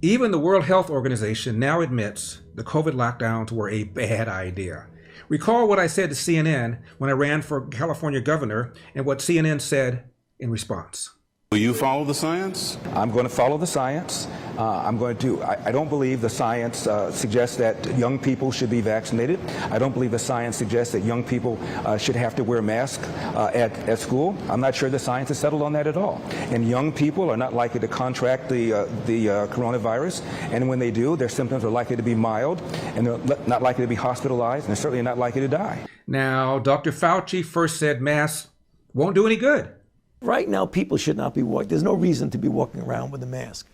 Even the World Health Organization now admits the COVID lockdowns were a bad idea. Recall what I said to CNN when I ran for California governor and what CNN said in response. Will you follow the science? I'm going to follow the science. I don't believe the science suggests that young people should be vaccinated. I don't believe the science suggests that young people should have to wear masks at school. I'm not sure the science is settled on that at all. And young people are not likely to contract the coronavirus. And when they do, their symptoms are likely to be mild, and they're not likely to be hospitalized, and they're certainly not likely to die. Now, Dr. Fauci first said masks won't do any good. Right now, people should not be walking. There's no reason to be walking around with a mask.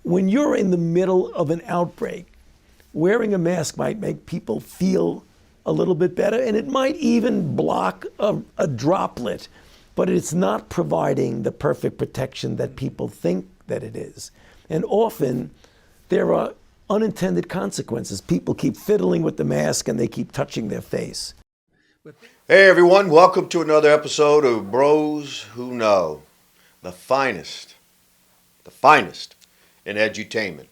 When you're in the middle of an outbreak, wearing a mask might make people feel a little bit better, and it might even block a droplet, but it's not providing the perfect protection that people think that it is. And often, there are unintended consequences. People keep fiddling with the mask, and they keep touching their face. Hey everyone, welcome to another episode of Bros Who Know, the finest in edutainment.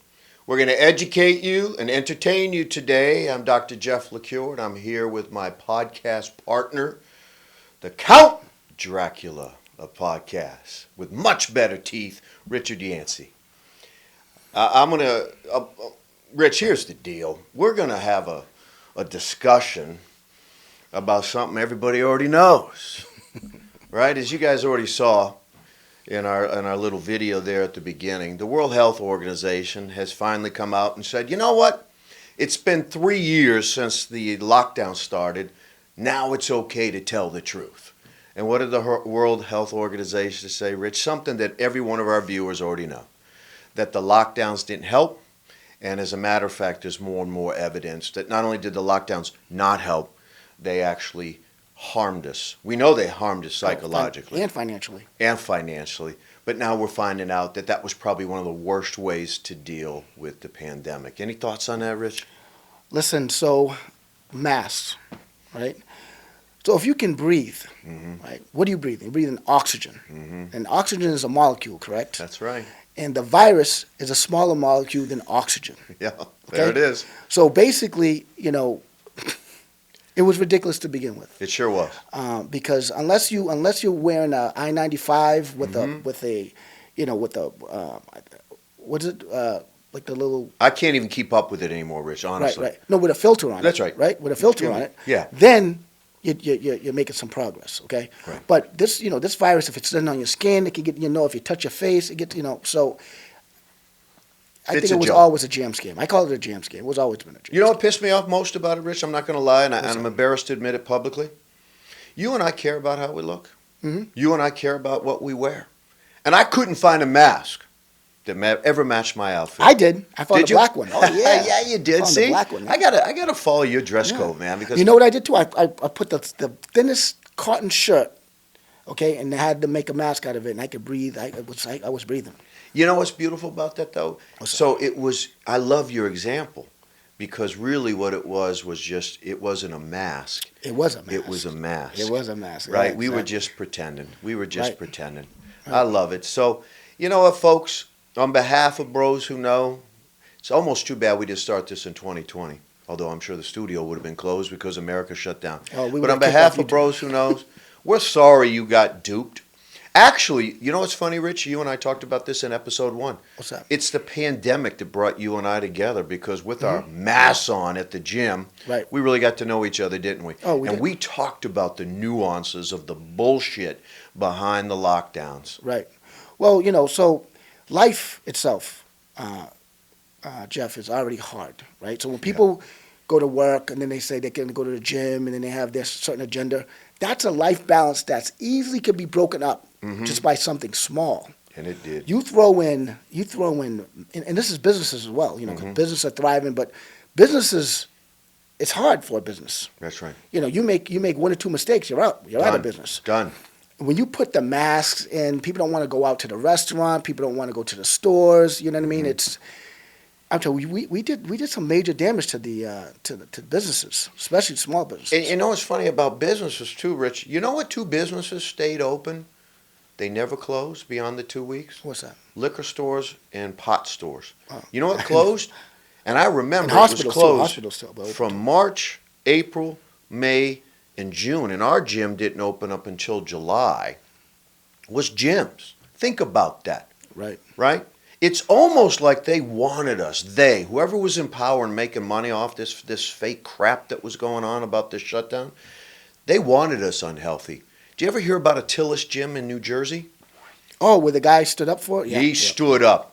We're going to educate you and entertain you today. I'm Dr. Jeff LaCure, and I'm here with my podcast partner, the Count Dracula of podcasts, with much better teeth, Richard Yancey. Rich, here's the deal. We're going to have a discussion about something everybody already knows, right? As you guys already saw in our little video there at the beginning, the World Health Organization has finally come out and said, you know what? It's been 3 years since the lockdown started. Now it's okay to tell the truth. And what did the World Health Organization say, Rich? Something that every one of our viewers already know, that the lockdowns didn't help. And as a matter of fact, there's more and more evidence that not only did the lockdowns not help, they actually harmed us. We know they harmed us psychologically. And financially. And financially. But now we're finding out that that was probably one of the worst ways to deal with the pandemic. Any thoughts on that, Rich? Listen, so masks, right? So if you can breathe, right, what do you breathe? You breathe in oxygen. And oxygen is a molecule, correct? That's right. And the virus is a smaller molecule than oxygen. Yeah, there it is. So basically, it was ridiculous to begin with. It sure was. Because unless you're wearing a I-95 with like the little. I can't even keep up with it anymore, Rich. Honestly. Right. No, with a filter on it. That's right. Right, with a filter on it. Yeah. Then you're making some progress. Okay. Right. But this virus, if it's sitting on your skin, it can get if you touch your face, it gets so. I think it was always a jam scam. I call it a jam scam. It was always been a jam scam. You know what pissed me off most about it, Rich? I'm not going to lie, and I'm embarrassed to admit it publicly. You and I care about how we look. You and I care about what we wear. And I couldn't find a mask that ever matched my outfit. I did. I found a black one. Oh, yeah. Yeah, you did. See? Black one, yeah. I gotta follow your dress code, man. Because you know what I did, too? I put the thinnest cotton shirt, okay, and I had to make a mask out of it, and I could breathe. I was breathing. You know what's beautiful about that, though? I love your example, because really what it was just, it wasn't a mask. It was a mask. It was a mask. It was a mask. Right? Yeah, We were exactly. just pretending. We were just pretending. Right. I love it. So, you know what, folks? On behalf of Bros Who Know, it's almost too bad we didn't start this in 2020, although I'm sure the studio would have been closed because America shut down. But on behalf of Bros Who Knows, we're sorry you got duped. Actually, you know what's funny, Rich? You and I talked about this in episode 1. What's that? It's the pandemic that brought you and I together, because with our masks on at the gym, we really got to know each other, didn't we? Oh, we did. We talked about the nuances of the bullshit behind the lockdowns. Right. Well, so life itself, Jeff, is already hard, right? So when people go to work and then they say they're going to go to the gym and then they have their certain agenda, that's a life balance that's easily could be broken up just by something small. And it did. You throw in, and this is businesses as well, 'cause businesses are thriving, but businesses, it's hard for a business. That's right. You make 1 or 2 mistakes, you're out. You're out of business. Done. When you put the masks in, people don't want to go out to the restaurant. People don't want to go to the stores. You know what I mean? I'm telling you, we did some major damage to the businesses, especially small businesses. And you know what's funny about businesses too, Rich? You know what 2 businesses stayed open they never closed beyond the 2 weeks? What's that? Liquor stores and pot stores. Oh. You know what closed? And I remember And it was hospitals too, closed hospitals too, but- from March, April, May, and June. And our gym didn't open up until July. Was gyms. Think about that, Right. right? It's almost like they wanted us. They, whoever was in power and making money off this fake crap that was going on about this shutdown, they wanted us unhealthy. Do you ever hear about a Tillis gym in New Jersey? Oh, where the guy stood up for it? Yeah. He yeah. stood up.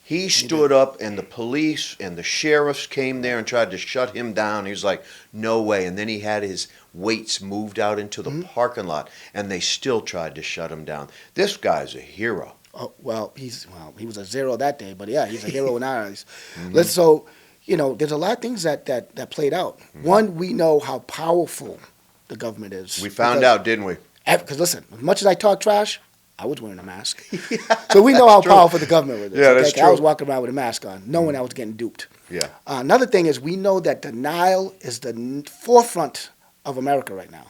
He stood up, and the police and the sheriffs came there and tried to shut him down. He was like, no way. And then he had his weights moved out into the parking lot, and they still tried to shut him down. This guy's a hero. Oh, he was a zero that day, but yeah, he's a hero in our eyes. So, there's a lot of things that played out. One, we know how powerful the government is. We found out, didn't we? Because listen, as much as I talk trash, I was wearing a mask. So we know how powerful the government was. Yeah, that's 'Cause I was true. walking around with a mask on, knowing I was getting duped. Yeah. Another thing is we know that denial is the forefront of America right now.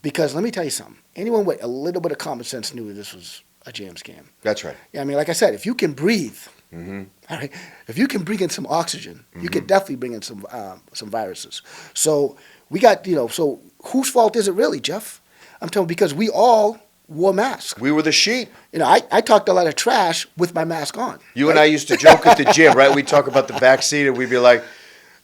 Because let me tell you something. Anyone with a little bit of common sense knew that this was a jam scam. That's right. Yeah, I mean, like I said, if you can breathe, all right, if you can bring in some oxygen, you can definitely bring in some viruses. So we got, so whose fault is it really, Jeff? I'm telling you, because we all wore masks. We were the sheep. I talked a lot of trash with my mask on. You and I used to joke at the gym, right? We'd talk about the back seat, and we'd be like,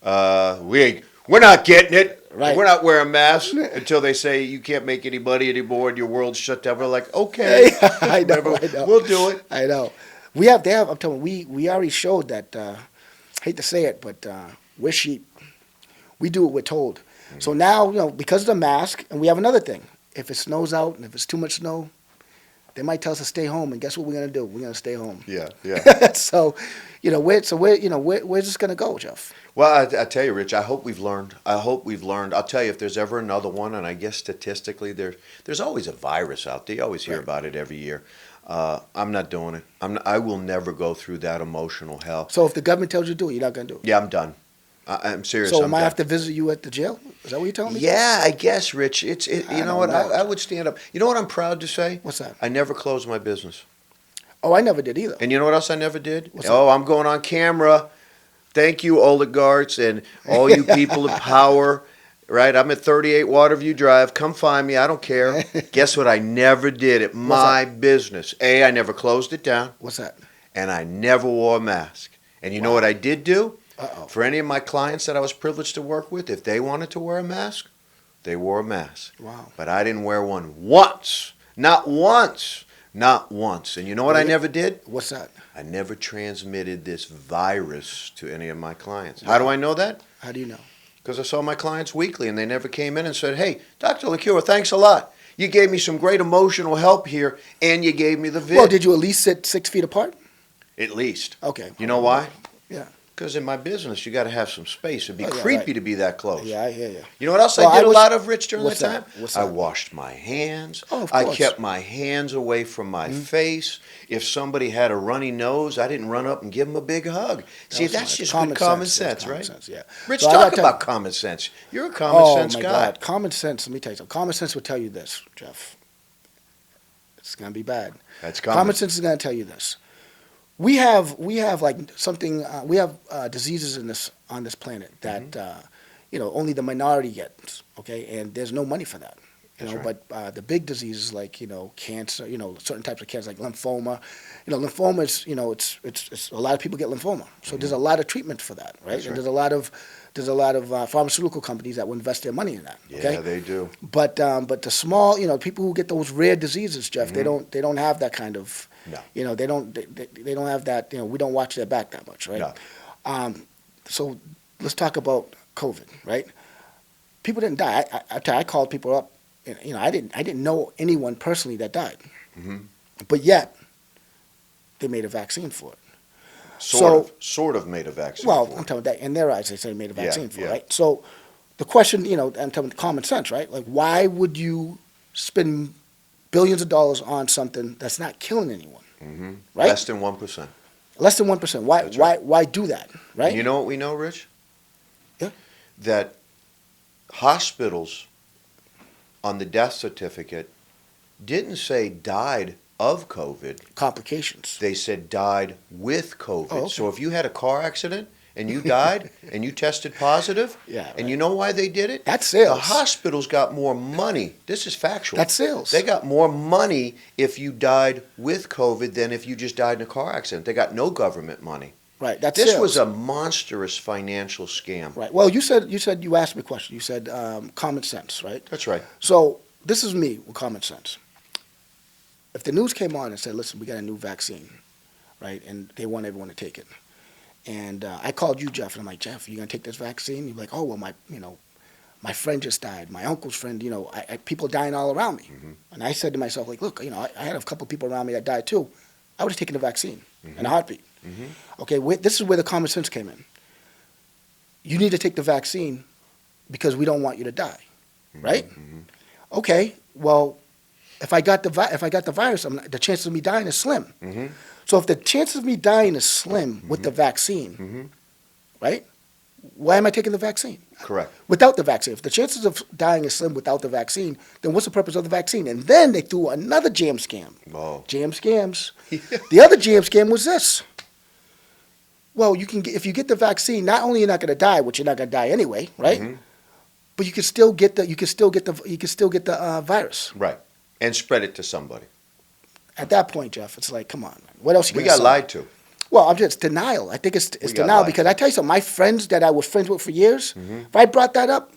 we're not getting it. Right. We're not wearing masks until they say you can't make any money anymore and your world's shut down. We're like, okay. I know. We'll do it. I know. I'm telling you, we already showed that, hate to say it, but we're sheep. We do what we're told. So now, because of the mask, and we have another thing. If it snows out and if it's too much snow, they might tell us to stay home. And guess what we're going to do? We're going to stay home. Yeah. So, where's this going to go, Jeff? Well, I tell you, Rich, I hope we've learned. I'll tell you, if there's ever another one, and I guess statistically there's always a virus out there. You always hear about it every year. I'm not doing it. I will never go through that emotional hell. So if the government tells you to do it, you're not going to do it? Yeah, I'm done. I'm serious. So I'm am I done. have to visit you at the jail? Is that what you're telling me? Yeah, I guess, Rich. You know what? don't know. I would stand up. You know what I'm proud to say? What's that? I never closed my business. Oh, I never did either. And you know what else I never did? What's I'm going on camera. Thank you, oligarchs, and all you people in power. Right? I'm at 38 Waterview Drive. Come find me. I don't care. Guess what I never did at my business? I never closed it down. What's that? And I never wore a mask. And you know what I did do? Uh-oh. For any of my clients that I was privileged to work with, if they wanted to wear a mask, they wore a mask. Wow. But I didn't wear one once. Not once. Not once. And you know what I never did? What's that? I never transmitted this virus to any of my clients. How do I know that? How do you know? Because I saw my clients weekly, and they never came in and said, hey, Dr. LaCure, thanks a lot. You gave me some great emotional help here, and you gave me the vid. Well, did you at least sit 6 feet apart? At least. Okay. You know why? Yeah. Because in my business, you got to have some space. It'd be Oh, yeah, creepy right. to be that close. Yeah, I hear you. You know what else Well, I did I was- a lot of, Rich, during that What's time? that? What's I that? washed my hands. Oh, of I course. kept my hands away from my face. If somebody had a runny nose, I didn't run up and give them a big hug. See, was that's smart. just Common good common sense, sense, yeah, right? common sense, yeah. Rich, So I talk gotta tell about you- common sense. You're a common sense my guy. God. Common sense, let me tell you something. Common sense will tell you this, Jeff. It's going to be bad. That's Common sense is going to tell you this. We have like something. We have diseases on this planet that only the minority gets. Okay, and there's no money for that. That's right. But the big diseases like cancer, certain types of cancer like lymphoma. Lymphoma is it's a lot of people get lymphoma. So there's a lot of treatment for that, right? That's And right. there's a lot of pharmaceutical companies that will invest their money in that. Okay? Yeah, they do. But the small, people who get those rare diseases, Jeff, they don't have that kind of, No. they don't have that. We don't watch their back that much, right? No. So let's talk about COVID, right? People didn't die. I called people up. I didn't know anyone personally that died, but yet they made a vaccine for it. Sort of made a vaccine. Well, for I'm it. telling you that in their eyes, they say made a vaccine for it, yeah. right? So the question, I'm telling you, common sense, right? Like, why would you spend billions of dollars on something that's not killing anyone, right? Less than 1%. Less than 1%. Why? That's right. Why do that, right? And you know what we know, Rich? Yeah. That hospitals on the death certificate didn't say died of COVID. Complications. They said died with COVID. Oh, okay. So if you had a car accident and you died and you tested positive, Yeah, and right. you know why they did it? That's sales. The hospitals got more money. This is factual. That's sales. They got more money if you died with COVID than if you just died in a car accident. They got no government money. Right. That's This sales. was a monstrous financial scam. Right. Well, you asked me a question. You said common sense, right? That's right. So this is me with common sense. If the news came on and said, "Listen, we got a new vaccine," right, and they want everyone to take it, and I called you, Jeff, and I'm like, "Jeff, you gonna take this vaccine?" You're like, "Oh, well, my friend just died. My uncle's friend. People dying all around me." Mm-hmm. And I said to myself, like, "Look, I had a couple of people around me that died too. I would have taken the vaccine in a heartbeat." Mm-hmm. Okay, this is where the common sense came in. You need to take the vaccine because we don't want you to die, right? Mm-hmm. Okay, well, if I got the virus, the chances of me dying is slim. Mm-hmm. So if the chances of me dying is slim with the vaccine, Mm-hmm. right? Why am I taking the vaccine? Correct. Without the vaccine, if the chances of dying is slim without the vaccine, then what's the purpose of the vaccine? And then they threw another jam scam. Oh. Jam scams. The other jam scam was this. Well, if you get the vaccine, not only you're not going to die, which you're not going to die anyway, right? Mm-hmm. But you can still get the virus. Right. And spread it to somebody. At that point, Jeff, it's like, come on, man. What else you We gonna got say? lied to. Well, it's denial. I think it's We got denial lied because to. I tell you something. My friends that I was friends with for years, Mm-hmm. if I brought that up,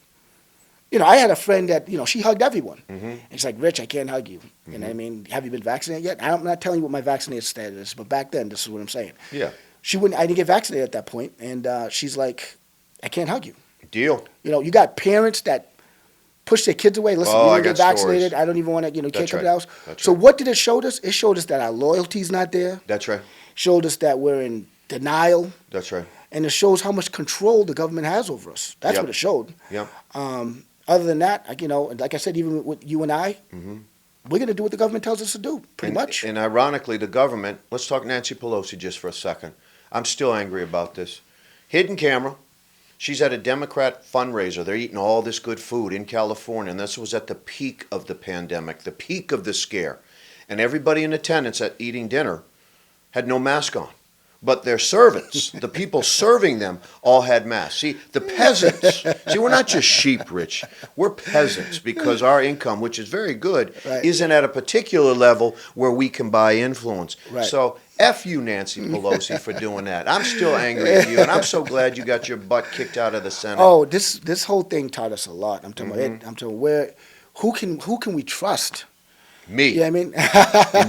I had a friend that she hugged everyone. Mm-hmm. And she's like, "Rich, I can't hug you." You know what I mean? Have you been vaccinated yet? I'm not telling you what my vaccinated status is, but back then, this is what I'm saying. Yeah. She wouldn't. I didn't get vaccinated at that point, and she's like, "I can't hug you." Deal. You got parents that push their kids away. Listen, Oh, you I didn't get got vaccinated. stories. I don't even want to. Can't That's come to right. the house. That's So right. what did it show us? It showed us that our loyalty's not there. That's right. Showed us that we're in denial, That's right. and it shows how much control the government has over us. That's Yep. what it showed. Yep. Other than that, like I said, even with you and I, we're going to do what the government tells us to do, pretty much. And ironically, the government, let's talk Nancy Pelosi just for a second. I'm still angry about this. Hidden camera. She's at a Democrat fundraiser. They're eating all this good food in California, and this was at the peak of the pandemic, the peak of the scare. And everybody in attendance at eating dinner had no mask on. But their servants, the people serving them, all had masks. See, the peasants, we're not just sheep, Rich. We're peasants because our income, which is very good, Right. isn't at a particular level where we can buy influence. Right. So, F you, Nancy Pelosi, for doing that. I'm still angry at you, and I'm so glad you got your butt kicked out of the Senate. Oh, this whole thing taught us a lot. I'm talking Mm-hmm. about it. I'm talking who can we trust? Me You know what I mean?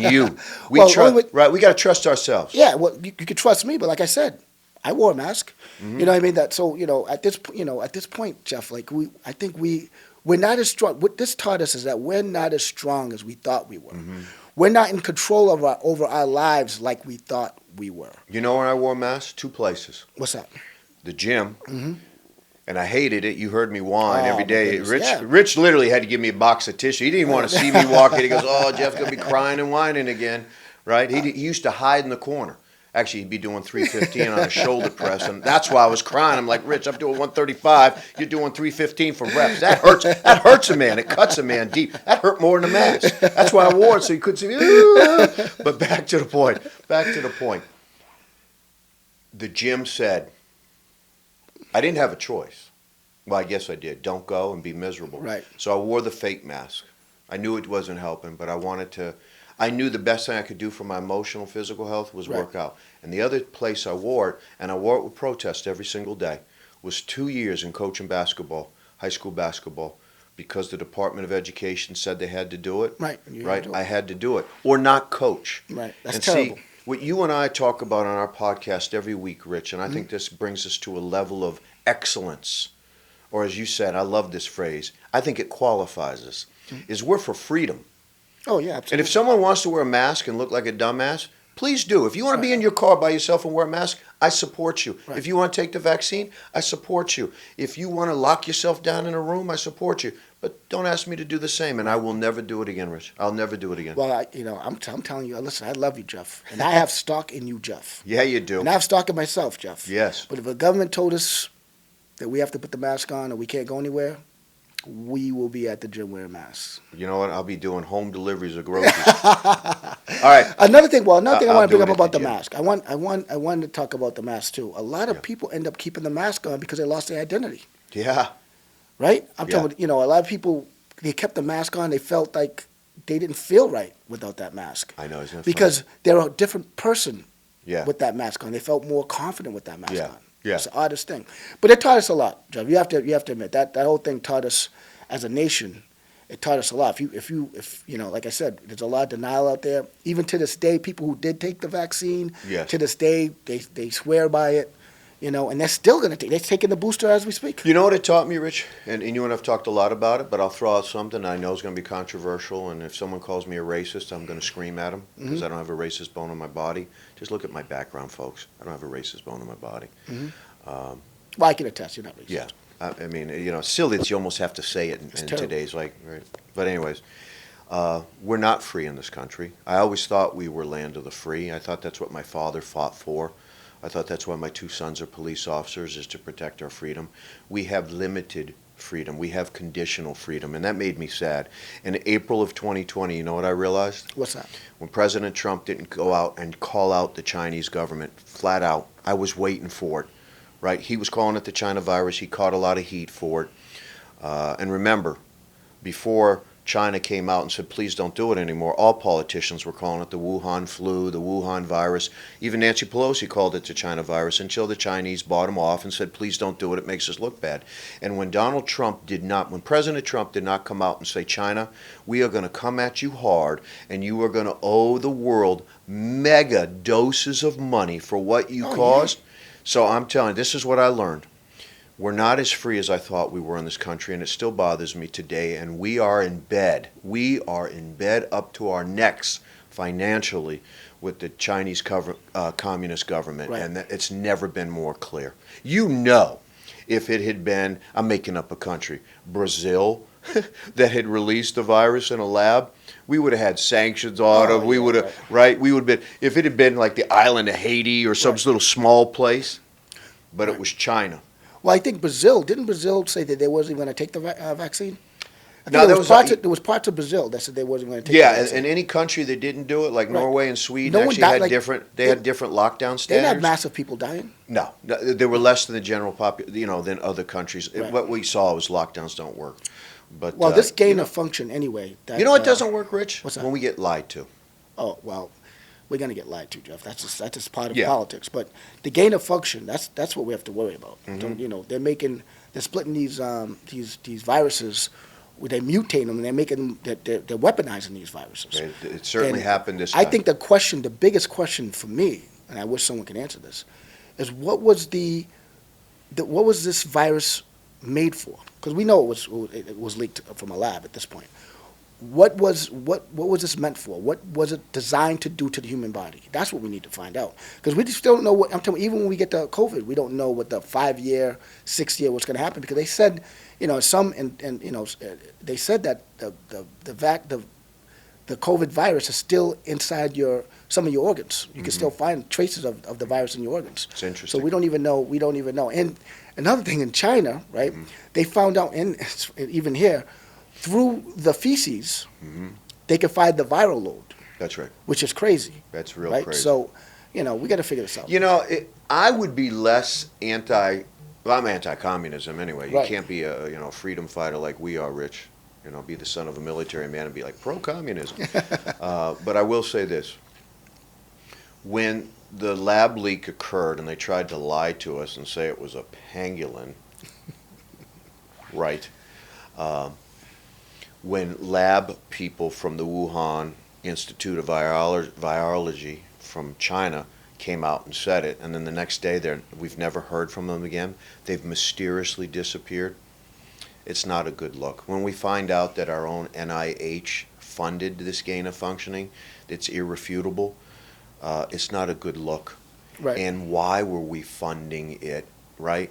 and you. We Well, trust, only- right? We got to trust ourselves. Yeah, well, you could trust me, but like I said, I wore a mask. Mm-hmm. You know what I mean? At this point, Jeff, I think we're not as strong. What this taught us is that we're not as strong as we thought we were. Mm-hmm. We're not in control of over our lives like we thought we were. You know where I wore a mask? 2 places. What's that? The gym. And I hated it. You heard me whine Oh, every my day. goodness, Rich, yeah. Rich literally had to give me a box of tissue. He didn't even want to see me walking. He goes, "Oh, Jeff's gonna be crying and whining again," right? He used to hide in the corner. Actually, he'd be doing 315 on a shoulder press, and that's why I was crying. I'm like, "Rich, I'm doing 135. You're doing 315 for reps. That hurts. That hurts a man. It cuts a man deep. That hurt more than a mask. That's why I wore it so you couldn't see me." But back to the point. Back to the point. The gym said, I didn't have a choice. Well, I guess I did. Don't go and be miserable. Right. So I wore the fake mask. I knew it wasn't helping, but I knew the best thing I could do for my emotional, physical health was Right. work out. And the other place I wore it, and I wore it with protest every single day, was 2 years in coaching basketball, high school basketball, because the Department of Education said they had to do it. Right. You had Right. to do it. I had to do it. Or not coach. Right. That's And terrible. see, what you and I talk about on our podcast every week, Rich, and I Mm-hmm. think this brings us to a level of excellence, or as you said, I love this phrase, I think it qualifies us, is we're for freedom. Oh yeah, absolutely. And if someone wants to wear a mask and look like a dumbass, please do. If you want to be in your car by yourself and wear a mask, I support you. Right. If you want to take the vaccine, I support you. If you want to lock yourself down in a room, I support you. But don't ask me to do the same, and I will never do it again, Rich. I'll never do it again. Well, I'm telling you, listen, I love you, Jeff, and I have stock in you, Jeff, Yeah, you do. and I have stock in myself, Jeff. Yes. But if the government told us that we have to put the mask on or we can't go anywhere, we will be at the gym wearing masks. You know what? I'll be doing home deliveries of groceries. All right. Another thing I want to I'll bring do up it at about the the gym. mask. I want to talk about the mask too. A lot of people end up keeping the mask on because they lost their identity. Yeah. Right? I'm Yeah. talking about, a lot of people, they kept the mask on. They felt like they didn't feel right without that mask. I know. Isn't that Because they're a different person Yeah. with that mask on. They felt more confident with that mask Yeah. on. Yeah. It's the oddest thing. But it taught us a lot, Jeff. You have to admit that whole thing taught us as a nation. It taught us a lot. If like I said, there's a lot of denial out there. Even to this day, people who did take the vaccine, Yes. to this day, they swear by it, and they're still going to take. They're taking the booster as we speak. You know what it taught me, Rich? And you and I've talked a lot about it, but I'll throw out something I know is going to be controversial. And if someone calls me a racist, I'm going to scream at them because I don't have a racist bone in my body. Just look at my background, folks. I don't have a racist bone in my body. Well, I can attest, you're not racist. Yeah. I mean, still, you almost have to say it in terrible. today's, right? But anyways, we're not free in this country. I always thought we were land of the free. I thought that's what my father fought for. I thought that's why my 2 sons are police officers, is to protect our freedom. We have limited freedom. We have conditional freedom, and that made me sad. In April of 2020, you know what I realized? What's that? When President Trump didn't go out and call out the Chinese government flat out, I was waiting for it. Right? He was calling it the China virus. He caught a lot of heat for it. And remember, before China came out and said, please don't do it anymore, all politicians were calling it the Wuhan flu, the Wuhan virus. Even Nancy Pelosi called it the China virus until the Chinese bought him off and said, please don't do it. It makes us look bad. And when President Trump did not come out and say, China, we are going to come at you hard and you are going to owe the world mega doses of money for what you caused. Yeah. So I'm telling you, this is what I learned. We're not as free as I thought we were in this country, and it still bothers me today, and we are in bed. We are in bed up to our necks financially with the Chinese communist government, Right. and it's never been more clear. If it had been, I'm making up a country, Brazil, that had released the virus in a lab, we would have had sanctions on them. We would have, right? We would have been, if it had been like the island of Haiti or some little small place, but it was China. Well, I think didn't Brazil say that they wasn't going to take the vaccine? I think No, there was parts of Brazil that said they wasn't going to take the Yeah, vaccine. and any country that didn't do it, like Right. Norway and Sweden, No one actually died, had like, different lockdown standards. They didn't have massive people dying. No, there were less than the general population, than other countries. Right. What we saw was lockdowns don't work. But Well, this gain of function anyway. you know what doesn't work, Rich? What's that? When we get lied to. Oh, well, we're going to get lied to, Jeff. That's just part of Yeah. politics. But the gain of function, that's what we have to worry about. Mm-hmm. They're splitting these viruses, they mutate them, and they're making them, they're weaponizing these viruses. It certainly And happened this time. I think the biggest question for me, and I wish someone could answer this, is what was this virus made for? Because we know it was leaked from a lab at this point. What was this meant for? What was it designed to do to the human body? That's what we need to find out. Because we just don't know what. I'm telling you, even when we get to COVID, we don't know what the 5-year, 6-year what's going to happen. Because they said, they said that the COVID virus is still inside some of your organs. You can still find traces of the virus in your organs. It's interesting. So we don't even know. And another thing, in China, right? They found out, even here, through the feces, they could find the viral load. That's right. Which is crazy. That's real right? crazy. So, we got to figure this out. I would be less I'm anti-communism anyway. You Right. can't be a freedom fighter like we are, Rich. Be the son of a military man and be like pro-communism. But I will say this. When the lab leak occurred and they tried to lie to us and say it was a pangolin, right? When lab people from the Wuhan Institute of Virology from China came out and said it, and then the next day we've never heard from them again. They've mysteriously disappeared. It's not a good look. When we find out that our own NIH funded this gain of functioning, it's irrefutable. It's not a good look. Right. And why were we funding it, right?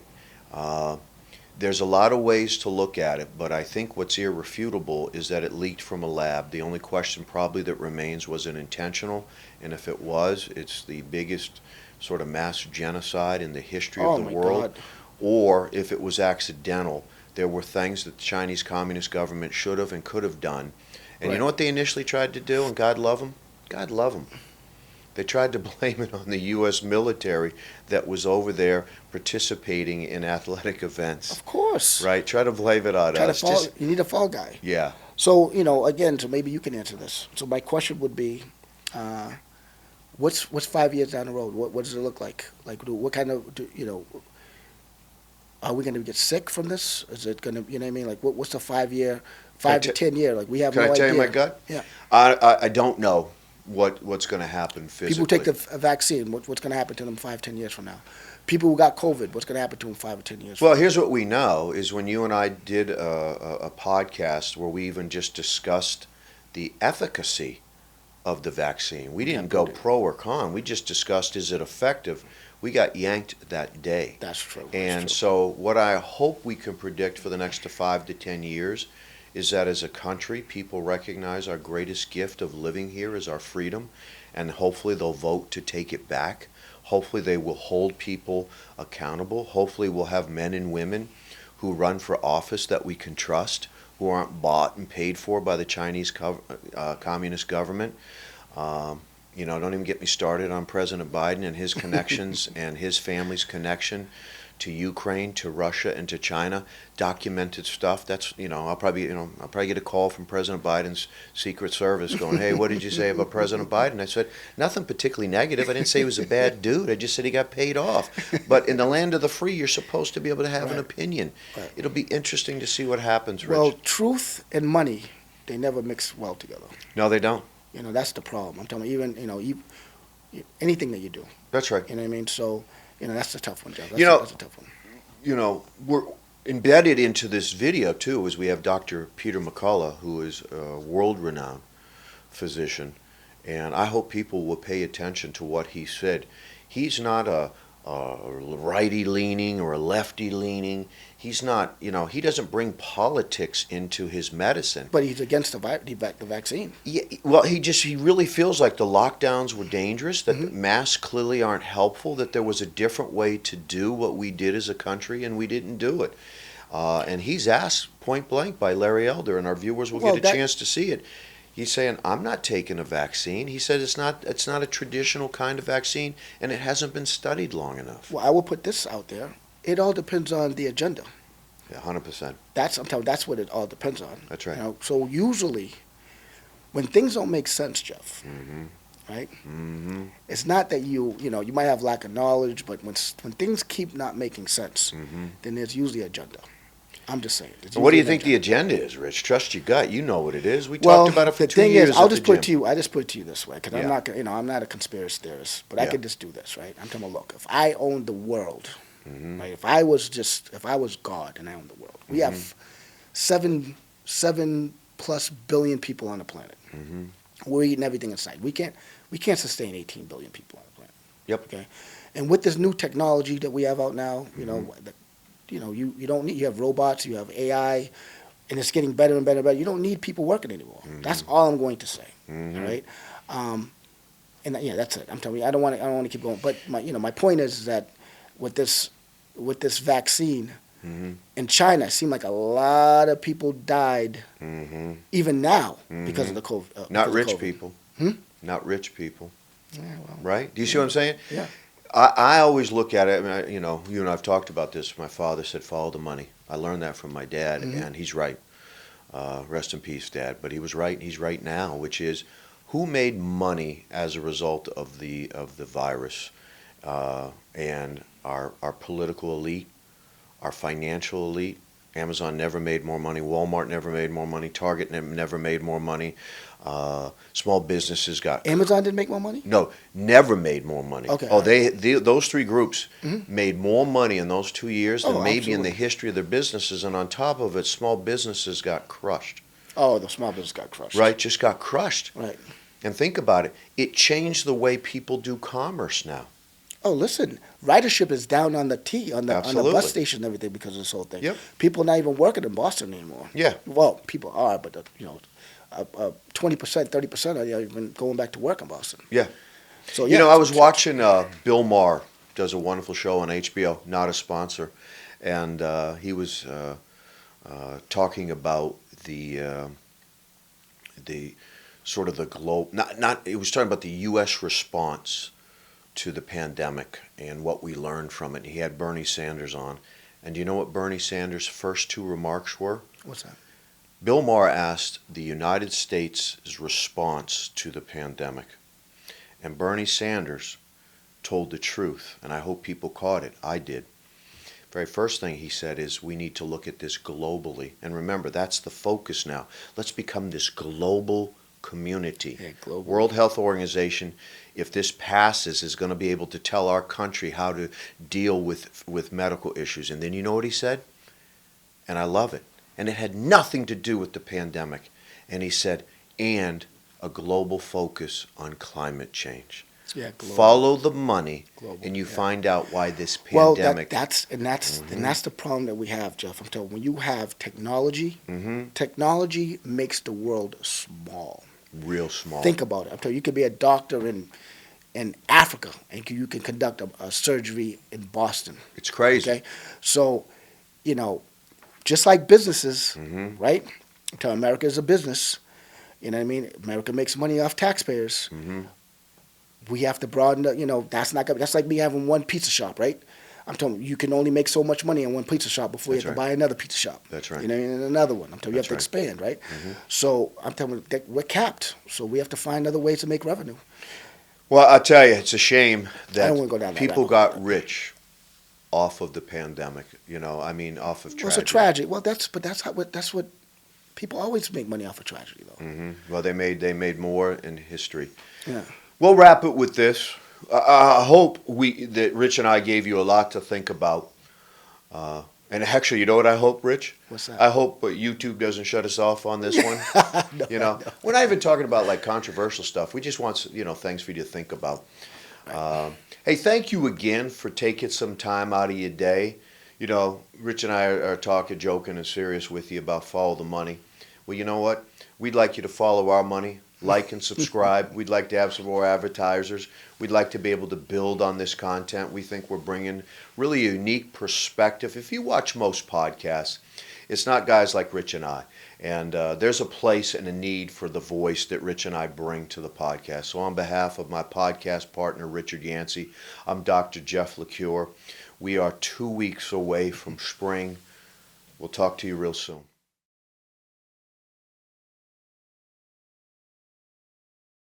There's a lot of ways to look at it, but I think what's irrefutable is that it leaked from a lab. The only question probably that remains, was it intentional? And if it was, it's the biggest sort of mass genocide in the history of the world. God. Or if it was accidental, There were things that the Chinese Communist government should have and could have done. And Right. you know what they initially tried to do, and God love them? God love them. They tried to blame it on the U.S. military that was over there participating in athletic events. Of course. Right? Try to blame it on Try to us. fall, you need a fall guy. Yeah. So, again, so maybe you can answer this. So my question would be, what's 5 years down the road? What does it look like? Like, what kind of, are we going to get sick from this? Is it going to, you know what I mean? Like, what's the 5 to 10 year? Like, we have Can no I tell idea. you my gut? Yeah. I don't know what's going to happen physically. People take the vaccine. What's going to happen to them 5, 10 years from now? People who got COVID, what's going to happen to them 5 or 10 years from Well, now? here's what we know is when you and I did a podcast where we even just discussed the efficacy of the vaccine. We didn't go pro or con. We just discussed, is it effective? We got yanked that day. That's true. And so what I hope we can predict for the next 5 to 10 years is that as a country, people recognize our greatest gift of living here is our freedom, and hopefully they'll vote to take it back. Hopefully they will hold people accountable. Hopefully we'll have men and women who run for office that we can trust, who aren't bought and paid for by the Chinese communist government. Don't even get me started on President Biden and his connections and his family's connection to Ukraine, to Russia, and to China. Documented stuff. That's I'll probably get a call from President Biden's Secret Service going, "Hey, what did you say about President Biden?" I said nothing particularly negative. I didn't say he was a bad dude. I just said he got paid off. But in the land of the free, you're supposed to be able to have an opinion. Right. It'll be interesting to see what happens, Rich. Well, truth and money, they never mix well together. No, they don't. That's the problem. I'm telling you, even, anything that you do. That's right. You know what I mean? So, that's a tough one, Jeff. That's a tough one. We're embedded into this video too, as we have Dr. Peter McCullough, who is a world-renowned physician, and I hope people will pay attention to what he said. He's not a righty-leaning or a lefty-leaning. He's not, he doesn't bring politics into his medicine. But he's against the vaccine. Yeah, well, he really feels like the lockdowns were dangerous, that the masks clearly aren't helpful, that there was a different way to do what we did as a country, and we didn't do it. And he's asked point blank by Larry Elder, and our viewers will get a chance to see it. He's saying, "I'm not taking a vaccine." He said it's not a traditional kind of vaccine, and it hasn't been studied long enough. Well, I will put this out there. It all depends on the agenda. Yeah, 100%. That's what it all depends on. That's right. So usually, when things don't make sense, Jeff, right? It's not that you might have lack of knowledge, but when things keep not making sense, then there's usually agenda. I'm just saying. What do you think the agenda is, Rich? Trust your gut. You know what it is. We Well, talked about it for the 2 thing years. is, I at just the put it gym. to you this way, because Yeah. I'm not a conspiracy theorist, but I Yeah. could just do this, right? I'm telling you, look, if I owned the world, right? If I was God and I owned the world, we have 7+ billion people on the planet. We're eating everything in sight. We can't sustain 18 billion people on the planet. Yep. Okay, and with this new technology that we have out now, you don't need. You have robots, you have AI, and it's getting better and better and better. You don't need people working anymore. That's all I'm going to say. All right, and that's it. I'm telling you, I don't want to keep going. But my point is that with this vaccine in China, it seemed like a lot of people died, even now because of the COVID. Not rich COVID. people. Not rich people. Yeah, well, Right? Do you see what I'm saying? yeah. I always look at it. I mean, you and I've talked about this. My father said, "Follow the money." I learned that from my dad, and he's right. Rest in peace, Dad. But he was right. And he's right now, which is, who made money as a result of the virus, and our political elite, our financial elite. Amazon never made more money. Walmart never made more money. Target never made more money. Small businesses got Amazon didn't make more money? No, never made more money. Okay. Oh, those three groups made more money in those 2 years than maybe in the absolutely. history of their businesses. And on top of it, small businesses got crushed. Oh, the small business got crushed. Right? Just got crushed. Right. And think about it. It changed the way people do commerce now. Oh, listen, ridership is down on the on the Absolutely. bus station and everything because of this whole thing. Yep. People are not even working in Boston anymore. Yeah. Well, people are, but 20%, 30% are even going back to work in Boston. Yeah. So I was watching Bill Maher does a wonderful show on HBO, not a sponsor, and he was talking about the sort of the it was talking about the U.S. response to the pandemic and what we learned from it. He had Bernie Sanders on. And do you know what Bernie Sanders' first two remarks were? What's that? Bill Maher asked the United States' response to the pandemic. And Bernie Sanders told the truth, and I hope people caught it. I did. Very first thing he said is we need to look at this globally. And remember, that's the focus now. Let's become this global community. Yeah, global. World Health Organization, if this passes, is going to be able to tell our country how to deal with medical issues. And then you know what he said? And I love it. And it had nothing to do with the pandemic. And he said, and a global focus on climate change. Yeah, global. Follow the money, Global, and you yeah. find out why this Well, pandemic. that's the problem that we have, Jeff. I'm telling you, when you have technology, Mm-hmm. technology makes the world small. Real small. Think about it. I'm telling you, you could be a doctor in Africa, and you can conduct a surgery in Boston. It's crazy. Okay, so just like businesses, Mhm. right? I'm telling you, America is a business. You know what I mean? America makes money off taxpayers. Mhm. We have to broaden the, that's like me having one pizza shop, right? I'm telling you, you can only make so much money in one pizza shop before That's you have to right. buy another pizza shop. That's right. You know, and another one. I'm telling you, you have That's to right. expand, right? So I'm telling you, that we're capped. So we have to find other ways to make revenue. Well, I'll tell you, it's a shame I that don't wanna go down that people rabbit hole. got rich off of the pandemic. Off of Well, it's a tragedy. tragedy. Well, that's what people always make money off of tragedy, though. Well, they made more in history. Yeah. We'll wrap it with this. I hope that Rich and I gave you a lot to think about. And actually, you know what I hope, Rich? What's that? I hope YouTube doesn't shut us off on this one. No. We're not even talking about like controversial stuff. We just want things for you to think about. Hey, thank you again for taking some time out of your day. Rich and I are talking, joking, and serious with you about follow the money. Well, you know what? We'd like you to follow our money. Like and subscribe. We'd like to have some more advertisers. We'd like to be able to build on this content. We think we're bringing really a unique perspective. If you watch most podcasts, it's not guys like Rich and I. And there's a place and a need for the voice that Rich and I bring to the podcast. So on behalf of my podcast partner, Richard Yancey, I'm Dr. Jeff LaCure. We are 2 weeks away from spring. We'll talk to you real soon.